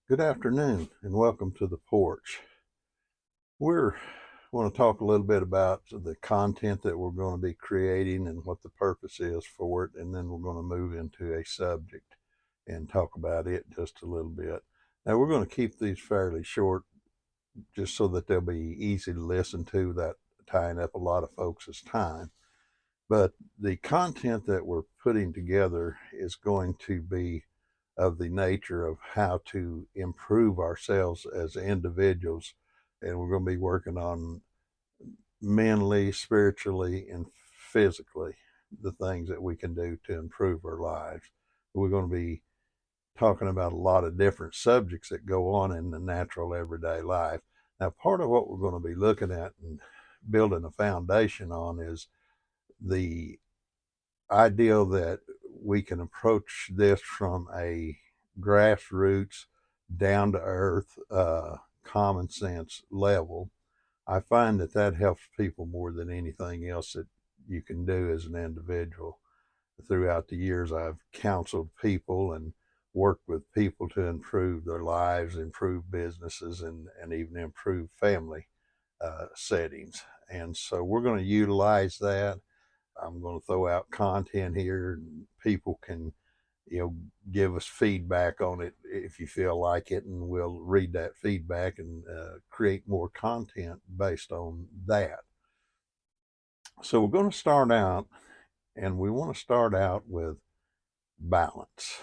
Good afternoon and welcome to the porch. We're want to talk a little bit about the content that we're going to be creating and what the purpose is for it, and then we're going to move into a subject and talk about it just a little bit. Now we're going to keep these fairly short just so that they'll be easy to listen to, that tying up a lot of folks' time. But the content that we're putting together is going to be of the nature of how to improve ourselves as individuals. And we're going to be working on mentally, spiritually, and physically the things that we can do to improve our lives. We're going to be talking about a lot of different subjects that go on in the natural everyday life. Now, part of what we're going to be looking at and building a foundation on is the idea that we can approach this from a grassroots, down to earth, common sense level. I find that that helps people more than anything else that you can do as an individual. Throughout the years, I've counseled people and worked with people to improve their lives, improve businesses, and even improve family settings. And so we're going to utilize that. I'm going to throw out content here, and people can, give us feedback on it if you feel like it, and we'll read that feedback and create more content based on that. So we're going to start out, and we want to start out with balance.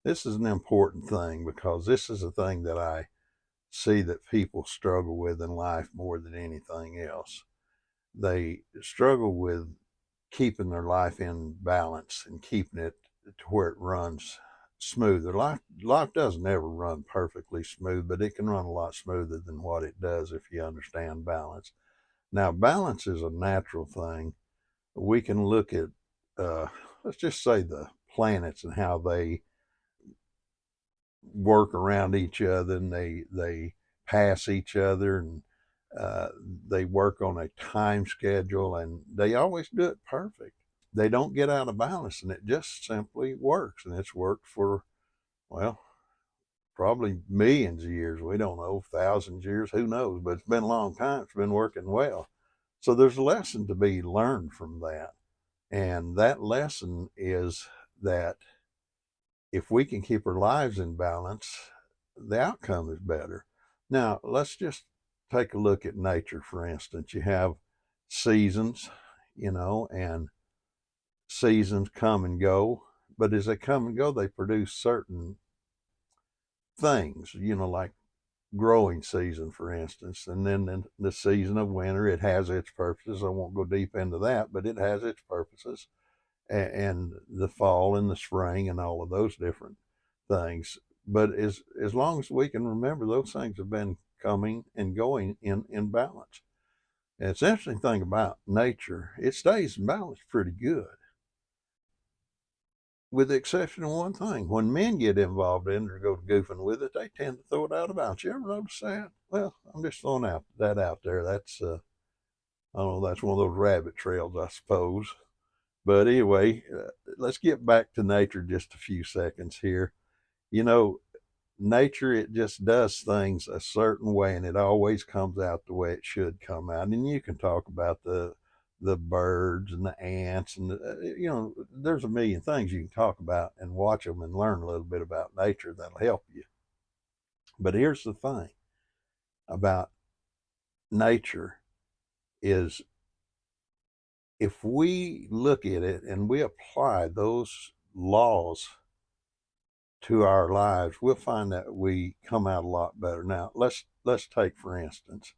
This is an important thing because this is a thing that I see that people struggle with in life more than anything else. They struggle with keeping their life in balance and keeping it to where it runs smooth. Their life doesn't ever run perfectly smooth, but it can run a lot smoother than what it does if you understand balance. Now, balance is a natural thing. We can look at, let's just say, the planets and how they work around each other, and they pass each other, and uh, they work on a time schedule, and they always do it perfect. They don't get out of balance, and it just simply works. And it's worked for, well, probably millions of years. We don't know, thousands of years, who knows? But it's been a long time. It's been working well. So there's a lesson to be learned from that. And that lesson is that if we can keep our lives in balance, the outcome is better. Now, let's just take a look at nature, for instance. You have seasons, and seasons come and go, but as they come and go, they produce certain things, like growing season, for instance, and then in the season of winter, it has its purposes. I won't go deep into that, but it has its purposes, and the fall and the spring and all of those different things. But as long as we can remember, those things have been coming and going in balance. And it's an interesting thing about nature; it stays in balance pretty good, with the exception of one thing. When men get involved in it or go goofing with it, they tend to throw it out of bounds. You ever notice that? Well, I'm just throwing that out there. That's I don't know. That's one of those rabbit trails, I suppose. But anyway, let's get back to nature just a few seconds here. You know, nature, it just does things a certain way, and it always comes out the way it should come out. And you can talk about the birds and the ants, and there's a million things you can talk about and watch them and learn a little bit about nature that'll help you. But here's the thing about nature is, if we look at it and we apply those laws to our lives, we'll find that we come out a lot better. Now, let's take, for instance,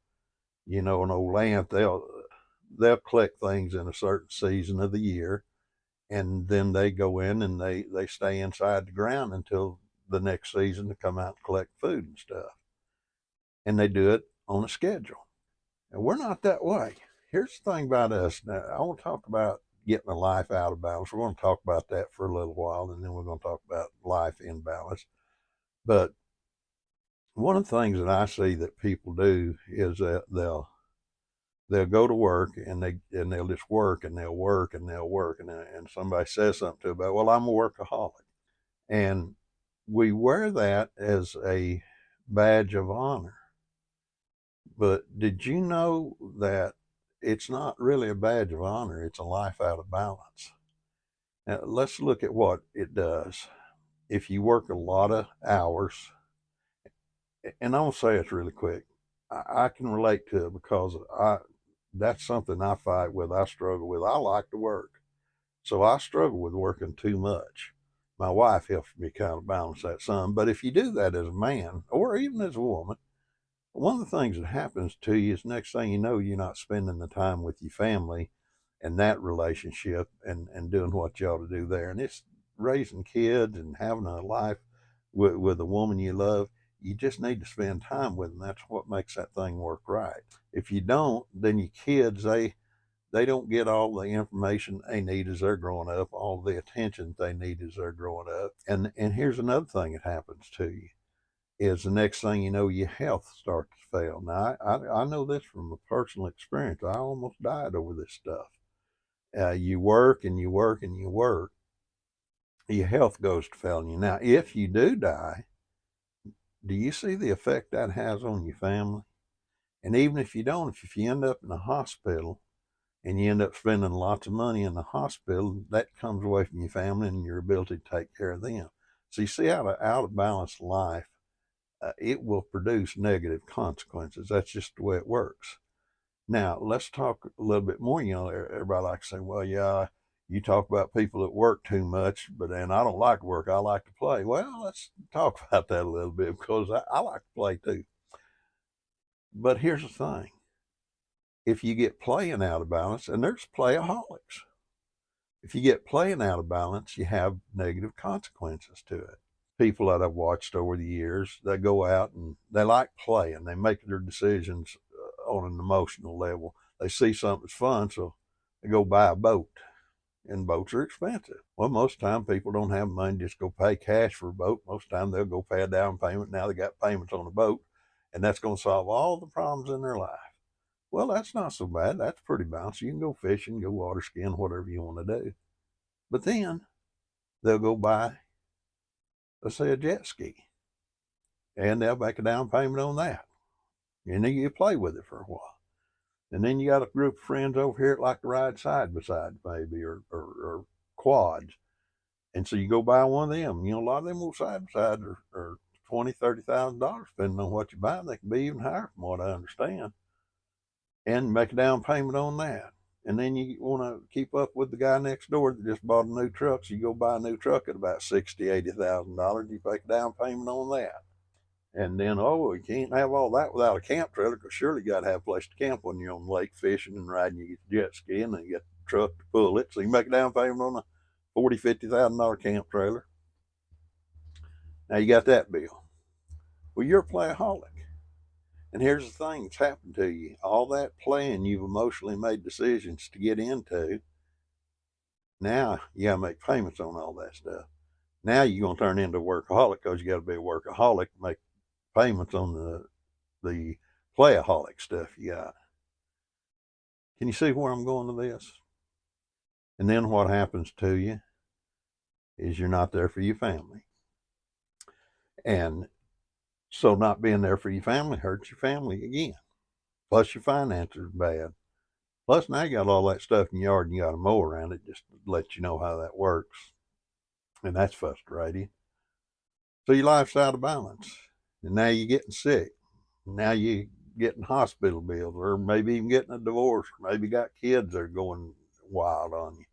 an old ant. They'll collect things in a certain season of the year, and then they go in and they stay inside the ground until the next season to come out and collect food and stuff. And they do it on a schedule. And we're not that way. Here's the thing about us. Now, I want to talk about getting a life out of balance. We're going to talk about that for a little while, and then we're going to talk about life in balance. But one of the things that I see that people do is that they'll go to work, and they'll just work, and they'll work, and they'll work, and somebody says something to them about, well, I'm a workaholic. And we wear that as a badge of honor. But did you know that it's not really a badge of honor? It's a life out of balance. Now, let's look at what it does. If you work a lot of hours, and I'm gonna say it really quick, I can relate to it because that's something I fight with, I struggle with. I like to work. So I struggle with working too much. My wife helps me kind of balance that some. But if you do that as a man or even as a woman, one of the things that happens to you is next thing you know, you're not spending the time with your family and that relationship and doing what you ought to do there. And it's raising kids and having a life with a woman you love. You just need to spend time with them. That's what makes that thing work right. If you don't, then your kids, they don't get all the information they need as they're growing up, all the attention they need as they're growing up. And here's another thing that happens to you is the next thing you know, your health starts to fail. Now, I know this from a personal experience. I almost died over this stuff. You work and you work and you work, your health goes to failing you. Now, if you do die, do you see the effect that has on your family? And even if you don't, if you end up in a hospital, and you end up spending lots of money in the hospital, that comes away from your family and your ability to take care of them. So you see, out of balance life, it will produce negative consequences. That's just the way it works. Now, let's talk a little bit more. You know, everybody likes to say, well, yeah, you talk about people that work too much, but then I don't like work. I like to play. Well, let's talk about that a little bit because I like to play too. But here's the thing. If you get playing out of balance, and there's playaholics, if you get playing out of balance, you have negative consequences to it. People that I've watched over the years, they go out and they like playing. They make their decisions on an emotional level. They see something that's fun, so they go buy a boat, and boats are expensive. Well, most of the time people don't have money to just go pay cash for a boat. Most of the time they'll go pay a down payment. Now they got payments on the boat, and that's going to solve all the problems in their life. Well, that's not so bad. That's pretty balanced. You can go fishing, go water skiing, whatever you want to do. But then they'll go buy, let's say, a jet ski, and they'll make a down payment on that. And then you play with it for a while. And then you got a group of friends over here that like to ride side by side, maybe, or quads. And so you go buy one of them. You know, a lot of them will side by side are $20,000-$30,000, depending on what you buy. They can be even higher, from what I understand. And make a down payment on that. And then you want to keep up with the guy next door that just bought a new truck. So you go buy a new truck at about $60,000-$80,000. You make a down payment on that. And then, oh, you can't have all that without a camp trailer, because surely you got to have a place to camp when you're on the lake fishing and riding your jet ski, and then you got the truck to pull it. So you make a down payment on a $40,000-$50,000 camp trailer. Now you got that bill. Well, you're a playaholic. And here's the thing that's happened to you. All that playing you've emotionally made decisions to get into, now you got to make payments on all that stuff. Now you're going to turn into a workaholic because you got to be a workaholic to make payments on the playaholic stuff you got. Can you see where I'm going to this? And then what happens to you is you're not there for your family. And so not being there for your family hurts your family again. Plus your finances are bad. Plus now you got all that stuff in your yard and you got to mow around it just to let you know how that works. And that's frustrating. So your life's out of balance. And now you're getting sick. Now you're getting hospital bills, or maybe even getting a divorce, or maybe got kids that are going wild on you.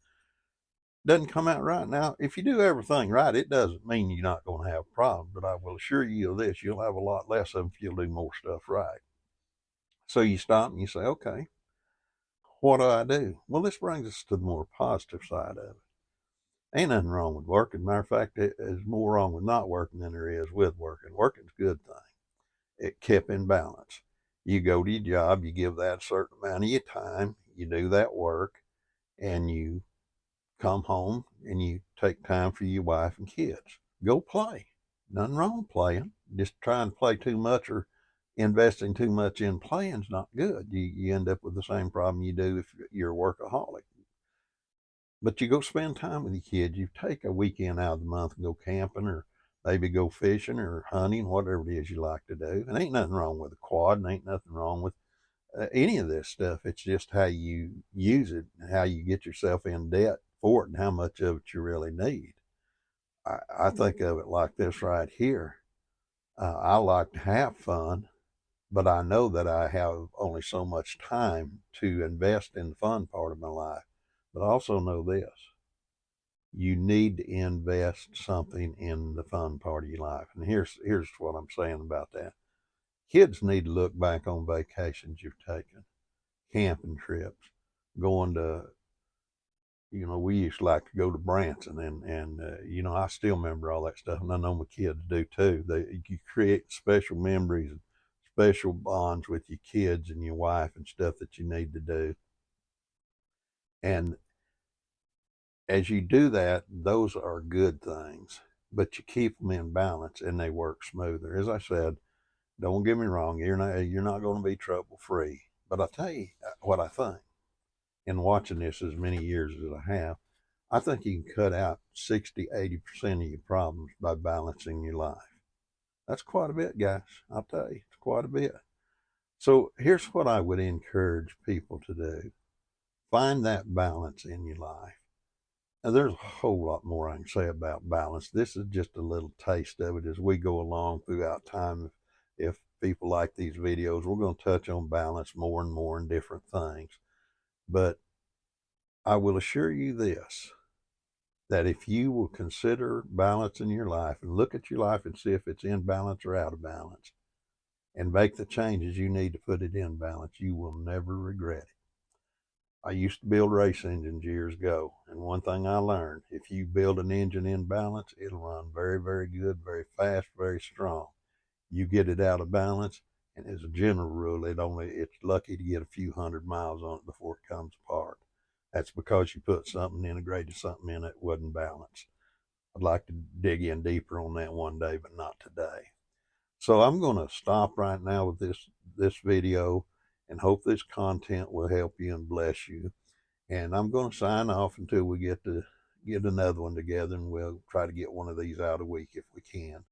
Doesn't come out right. Now, if you do everything right, it doesn't mean you're not going to have problems, but I will assure you of this, you'll have a lot less of them if you'll do more stuff right. So you stop and you say, okay, what do I do? Well, this brings us to the more positive side of it. Ain't nothing wrong with working. Matter of fact, there's more wrong with not working than there is with working. Working's a good thing. It kept in balance. You go to your job, you give that a certain amount of your time, you do that work, and you come home and you take time for your wife and kids. Go play. Nothing wrong with playing. Just trying to play too much or investing too much in playing is not good. You end up with the same problem you do if you're a workaholic. But you go spend time with your kids. You take a weekend out of the month and go camping or maybe go fishing or hunting, whatever it is you like to do. And ain't nothing wrong with a quad, and ain't nothing wrong with any of this stuff. It's just how you use it, and how you get yourself in debt for it, and how much of it you really need. I think of it like this right here. I like to have fun, but I know that I have only so much time to invest in the fun part of my life. But I also know this: you need to invest something in the fun part of your life. And here's what I'm saying about that. Kids need to look back on vacations you've taken, camping trips, going to, we used to like to go to Branson, and I still remember all that stuff, and I know my kids do too. You create special memories and special bonds with your kids and your wife and stuff that you need to do. And as you do that, those are good things, but you keep them in balance and they work smoother. As I said, don't get me wrong, you're not going to be trouble free. But I'll tell you what I think. In watching this as many years as I have, I think you can cut out 60-80% of your problems by balancing your life. That's quite a bit, guys. I'll tell you, it's quite a bit. So here's what I would encourage people to do. Find that balance in your life. Now, there's a whole lot more I can say about balance. This is just a little taste of it as we go along throughout time. If people like these videos, we're going to touch on balance more and more and different things. But I will assure you this, that if you will consider balance in your life and look at your life and see if it's in balance or out of balance, and make the changes you need to put it in balance, you will never regret it. I used to build race engines years ago, and one thing I learned: if you build an engine in balance, it'll run very, very good, very fast, very strong. You get it out of balance, and as a general rule, it's lucky to get a few 100 miles on it before it comes apart. That's because you put something, integrated something in it wasn't balanced. I'd like to dig in deeper on that one day, but not today. So I'm going to stop right now with this video, and hope this content will help you and bless you. And I'm going to sign off until we get another one together, and we'll try to get one of these out a week if we can.